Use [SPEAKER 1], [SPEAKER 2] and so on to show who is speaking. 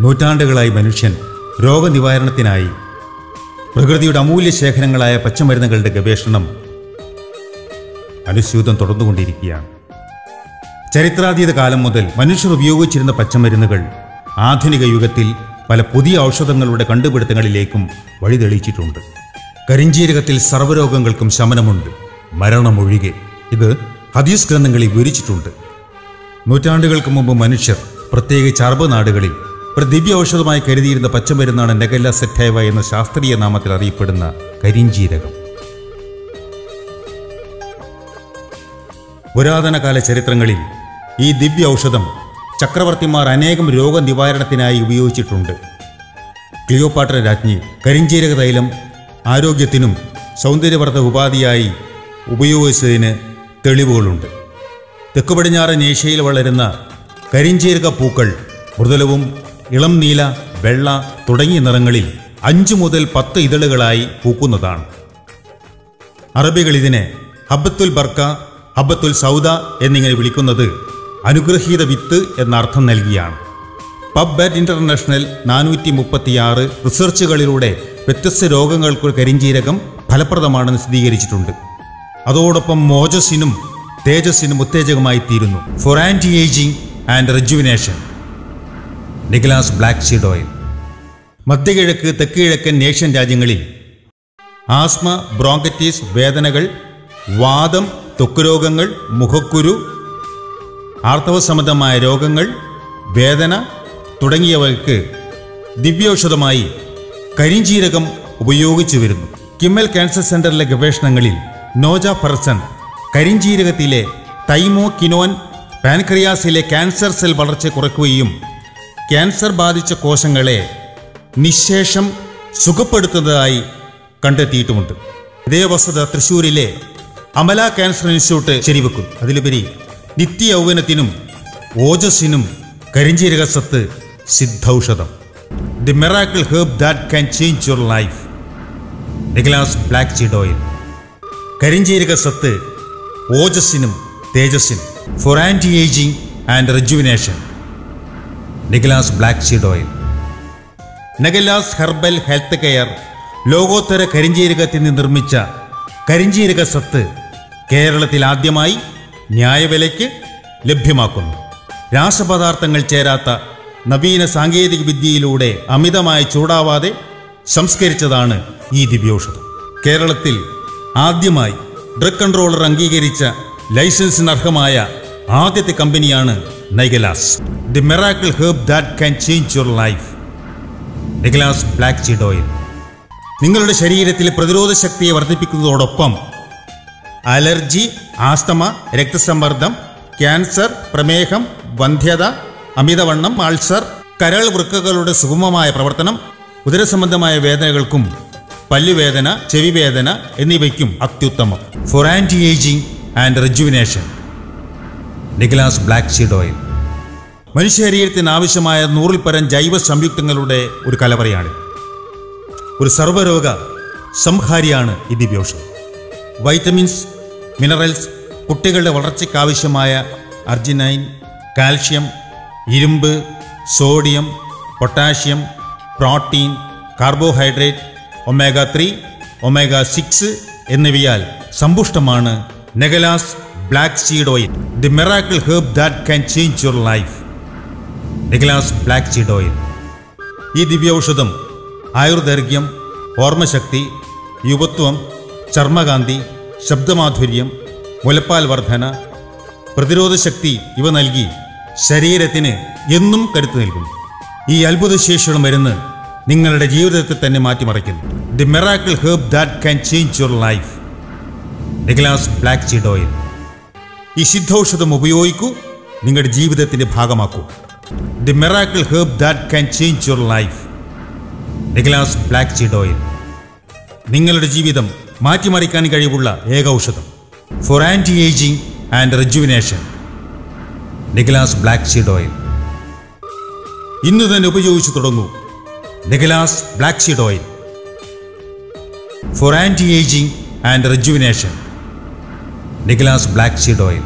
[SPEAKER 1] നൂറ്റാണ്ടുകളായി മനുഷ്യൻ രോഗനിവാരണത്തിനായി പ്രകൃതിയുടെ അമൂല്യ ശേഖരങ്ങളായ പച്ചമരുന്നുകളുടെ ഗവേഷണം അനുസ്യൂതം തുടർന്നുകൊണ്ടിരിക്കുകയാണ്. ചരിത്രാതീത കാലം മുതൽ മനുഷ്യർ ഉപയോഗിച്ചിരുന്ന പച്ചമരുന്നുകൾ ആധുനിക യുഗത്തിൽ പല പുതിയ ഔഷധങ്ങളുടെ കണ്ടുപിടുത്തങ്ങളിലേക്കും വഴിതെളിച്ചിട്ടുണ്ട്. കരിഞ്ജീരകത്തിൽ സർവ്വരോഗങ്ങൾക്കും ശമനമുണ്ട്, മരണമൊഴികെ. ഇത് ഹദീസ് ഗ്രന്ഥങ്ങളിൽ വിവരിച്ചിട്ടുണ്ട്. നൂറ്റാണ്ടുകൾക്ക് മുമ്പ് മനുഷ്യർ, പ്രത്യേകിച്ച് അറബ് നാടുകളിൽ, ഒരു ദിവ്യ ഔഷധമായി കരുതിയിരുന്ന പച്ചമരുന്നാണ് നെഗല്ല സെറ്റൈവ എന്ന ശാസ്ത്രീയ നാമത്തിൽ അറിയപ്പെടുന്ന കരിഞ്ജീരകം. പുരാതനകാല ചരിത്രങ്ങളിൽ ഈ ദിവ്യ ഔഷധം ചക്രവർത്തിമാർ അനേകം രോഗനിവാരണത്തിനായി ഉപയോഗിച്ചിട്ടുണ്ട്. ക്ലിയോപാട്ര രാജ്ഞി കരിഞ്ജീരക തൈലം ആരോഗ്യത്തിനും സൗന്ദര്യവർദ്ധക ഉപാധിയായി ഉപയോഗിച്ചതിന് തെളിവുകളുണ്ട്. തെക്കു പടിഞ്ഞാറൻ ഏഷ്യയിൽ വളരുന്ന കരിഞ്ജീരക പൂക്കൾ മൃദുലവും ഇളം നീല, വെള്ള തുടങ്ങിയ നിറങ്ങളിൽ 5 മുതൽ 10 ഇതളുകളായി പൂക്കുന്നതാണ്. അറബികൾ ഇതിനെ ഹബ്ബത്തുൽ ബർക്ക, ഹബ്ബത്തുൽ സൗദ എന്നിങ്ങനെ വിളിക്കുന്നത് അനുഗ്രഹീത വിത്ത് എന്ന അർത്ഥം നൽകിയാണ്. പബ്ബാറ്റ് ഇന്റർനാഷണൽ 436 റിസർച്ചുകളിലൂടെ വ്യത്യസ്ത രോഗങ്ങൾക്ക് കരിഞ്ജീരകം ഫലപ്രദമാണെന്ന് സ്ഥിരീകരിച്ചിട്ടുണ്ട്. അതോടൊപ്പം മോജസിനും തേജസ്സിനും ഉത്തേജകമായി തീരുന്നു. For anti ageing and rejuvenation. Nigellas black seed oil. മധ്യകിഴക്ക്, തെക്ക് കിഴക്കൻ ഏഷ്യൻ രാജ്യങ്ങളിൽ ആസ്മ, ബ്രോങ്കൈറ്റിസ്, വേദനകൾ, വാദം, ത്വക്ക് രോഗങ്ങൾ, മുഖക്കുരു, ആർത്തവ സംബന്ധമായ രോഗങ്ങൾ, വേദന തുടങ്ങിയവയ്ക്ക് ദിവ്യൌഷധമായി കരിഞ്ജീരകം ഉപയോഗിച്ചു വരുന്നു. കിമ്മൽ ക്യാൻസർ സെന്ററിലെ ഗവേഷണങ്ങളിൽ നോജ ഫർസൺ കരിഞ്ജീരകത്തിലെ തൈമോകിനോൻ പാൻക്രിയാസിലെ ക്യാൻസർ സെൽ വളർച്ച കുറയ്ക്കുകയും ക്യാൻസർ ബാധിച്ച കോശങ്ങളെ നിശേഷം സുഖപ്പെടുത്തുന്നതായി കണ്ടെത്തിയിട്ടുമുണ്ട്. ഇതേ വസ്തുത തൃശ്ശൂരിലെ അമല ക്യാൻസർ ഇൻസ്റ്റിറ്റ്യൂട്ട് ശരിവെക്കുന്നു. അതിലുപരി നിത്യ യൗവനത്തിനും ഓജസ്സിനും കരിഞ്ജീരക സത്ത് സിദ്ധൌഷധം. The miracle herb that can change your life. Nigellas black seed oil. കരിഞ്ജീരക സത്ത് ഓജസ്സിനും തേജസ്സിനും. For anti ageing and rejuvenation. Nigellas black seed oil. Nigellas herbal health care ലോകോത്തര കരിഞ്ജീരകത്തിൽ നിന്ന് നിർമ്മിച്ച കരിഞ്ജീരക സത്ത് കേരളത്തിൽ ആദ്യമായി ന്യായവിലയ്ക്ക് ലഭ്യമാക്കുന്നു. രാസപദാർത്ഥങ്ങൾ ചേരാത്ത നവീന സാങ്കേതിക വിദ്യയിലൂടെ അമിതമായി ചൂടാവാതെ സംസ്കരിച്ചതാണ് ഈ ദിവ്യൌഷധം. കേരളത്തിൽ ആദ്യമായി ഡ്രഗ് കൺട്രോളർ അംഗീകരിച്ച ലൈസൻസിന് അർഹമായ ആദ്യത്തെ കമ്പനിയാണ് Nigellas. The miracle herb that can change your life. Nigellas black seed oil. നിങ്ങളുടെ ശരീരത്തിലെ പ്രതിരോധ ശക്തിയെ വർദ്ധിപ്പിക്കുന്നതോടൊപ്പം അലർജി, ആസ്തമ, രക്തസമ്മർദ്ദം, ക്യാൻസർ, പ്രമേഹം, വന്ധ്യത, അമിതവണ്ണം, അൾസർ, കരൾ വൃക്കകളുടെ സുഗമമായ പ്രവർത്തനം, ഉദരസംബന്ധമായ വേദനകൾക്കും പല്ലുവേദന, ചെവിവേദന എന്നിവയ്ക്കും അത്യുത്തമം. For anti ageing and rejuvenation. Nigellas black seed oil. മനുഷ്യ ശരീരത്തിന് ആവശ്യമായ 100ൽ പരം ജൈവ സംയുക്തങ്ങളുടെ ഒരു കലവറയാണ്. ഒരു സർവ്വരോഗ സംഹാരിയാണ് ഈ ദിവ്യൌഷധം. വൈറ്റമിൻസ്, മിനറൽസ്, കുട്ടികളുടെ വളർച്ചയ്ക്കാവശ്യമായ അർജിനൈൻ, കാൽഷ്യം, ഇരുമ്പ്, sodium, potassium, protein, carbohydrate, omega 3, omega 6 എന്നിവയാൽ സമ്പുഷ്ടമാണ് Nigellas black seed oil. The miracle herb that can change your life. Nigellas black seed oil. ഈ ദിവ്യൌഷധം ആയുർദൈർഘ്യം, ഓർമ്മശക്തി, യുവത്വം, ചർമ്മകാന്തി, ശബ്ദമാധുര്യം, മുലപ്പാൽ വർധന, പ്രതിരോധശക്തി ഇവ നൽകി ശരീരത്തിന് എന്നും കരുത്ത് നൽകുന്നു. ഈ അത്ഭുതശേഷിയുള്ള മരുന്ന് നിങ്ങളുടെ ജീവിതത്തെ തന്നെ മാറ്റിമറിക്കുന്നു. The miracle herb that can change your life. Nigellas black seed oil. ഈ സിദ്ധൌഷധം ഉപയോഗിക്കൂ, നിങ്ങളുടെ ജീവിതത്തിന്റെ ഭാഗമാക്കൂ. The miracle herb that can change your life. Nigellas black seed oil. നിങ്ങളുടെ ജീവിതം മാറ്റിമറിക്കാൻ കഴിവുള്ള ഏക ഔഷധം. For anti ageing and rejuvenation. Nigellas black seed oil. ഇന്ന് തന്നെ ഉപയോഗിച്ചു തുടങ്ങൂ. Nigellas black seed oil. For anti ageing and rejuvenation. Nigellas black seed oil.